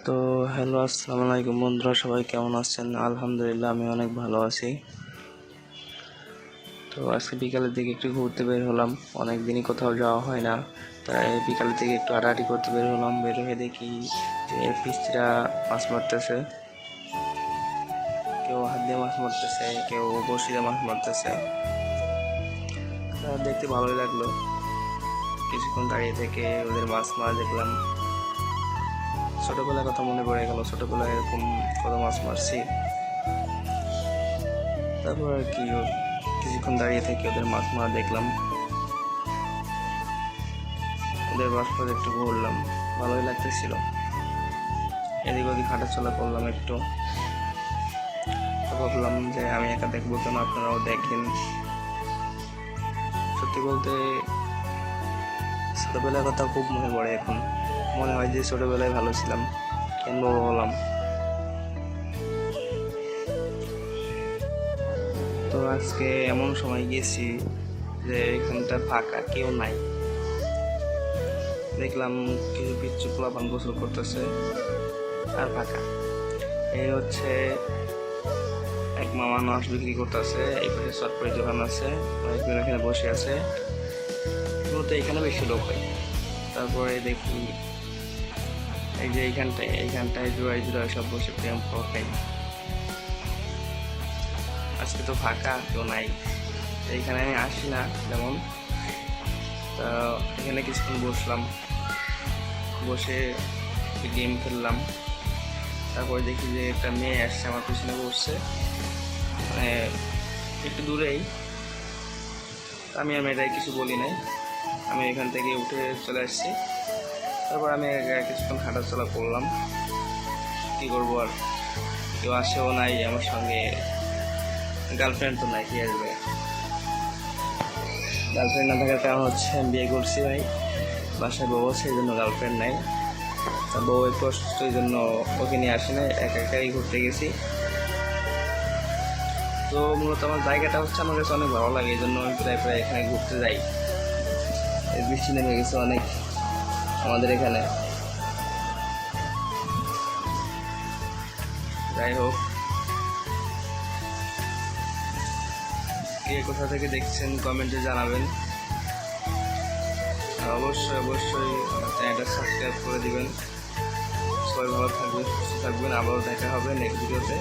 তো হ্যালো, আসসালামু আলাইকুম বন্ধুরা, সবাই কেমন আছেন? আলহামদুলিল্লাহ, আমি অনেক ভালো আছি। তো আজকে বিকালের দিকে একটু ঘুরতে বের হলাম। অনেক দিনই কোথাও যাওয়া হয় না, তাই বিকালের দিকে একটু হাঁটাহাঁটি করতে বের হলাম। বের হয়ে দেখি যে পিস্তিরা মাছ মারতেছে, কেউ হাত দিয়ে মাছ মারতেছে, কেউ বড়শি দিয়ে মাছ মারতেছে। দেখতে ভালোই লাগলো। কিছুক্ষণ দাঁড়িয়ে থেকে ওদের মাছ মারা দেখলাম। ছোটবেলার কথা মনে পড়ে গেল, ছোটবেলায় এরকম কত মাছ মারছি। তারপর আর কি, কিছুক্ষণ দাঁড়িয়ে থেকে ওদের মাছ মারা দেখলাম, ওদের মাছ মাছ একটু ঘুরলাম, ভালোই লাগতেছিল। এদিক ওদিক হাঁটাচলা করলাম একটু। ভাবলাম যে আমি একা দেখবো কেন, আপনারাও দেখেন। সত্যি বলতে ছোটবেলার কথা খুব মনে পড়ে এখন। মনে হয় যে ছোটবেলায় ভালো ছিলাম, কেন বড় হলাম। তো আজকে এমন সময় গেছি যে এখানটা ফাঁকা, কেউ নাই। দেখলাম কিছু পিচ্ছু পোলাপান গোসল করতেছে আর ফাঁকা। এই হচ্ছে এক মামা মাছ বিক্রি করতেছে, এই পাশে সরকারি দোকান আছে, অনেকজন এখানে বসে আছে। মূলত এখানে বেশি লোক হয়। তারপরে দেখি এই যে এইখানটায় জোড়ায় জোড়ায় সব বসে প্রেম খাই। আজকে তো ফাঁকা, কেউ নাই। এইখানে আমি আসি না যেমন। তা এখানে কিছুক্ষণ বসলাম, বসে গেম খেললাম। তারপরে দেখি যে একটা মেয়ে আসছে, আমার পিছনে বসছে, মানে একটু দূরেই। আমি আর মেয়েটাই কিছু বলি নাই, আমি এখান থেকে উঠে চলে আসছি। তারপর আমি কিছুক্ষণ হাঁটাচলা করলাম। কী করবো আর, কেউ আসেও নাই আমার সঙ্গে। গার্লফ্রেন্ড তো নাই, কি আসবে। গার্লফ্রেন্ড না থাকার কারণ হচ্ছে আমি বিয়ে করছি ভাই, বাসায় বউ আছে, এই জন্য গার্লফ্রেন্ড নাই। বউ একটু অসুস্থ, এই জন্য ওকে নিয়ে আসি না, একা একাই ঘুরতে গেছি। তো মূলত আমার জায়গাটা হচ্ছে আমার কাছে অনেক ভালো লাগে, এই জন্য আমি প্রায় প্রায় এখানে ঘুরতে যাই। বৃষ্টি নেমে গেছে অনেক আমাদের এখানে। যাই হোক, কে কোথা থেকে দেখছেন কমেন্টে জানাবেন। আর অবশ্যই অবশ্যই চ্যানেলটা সাবস্ক্রাইব করে দিবেন। সবাই ভালো থাকবেন, সুস্থ থাকবেন। আবারও দেখা হবে নেক্সট ভিডিওতে।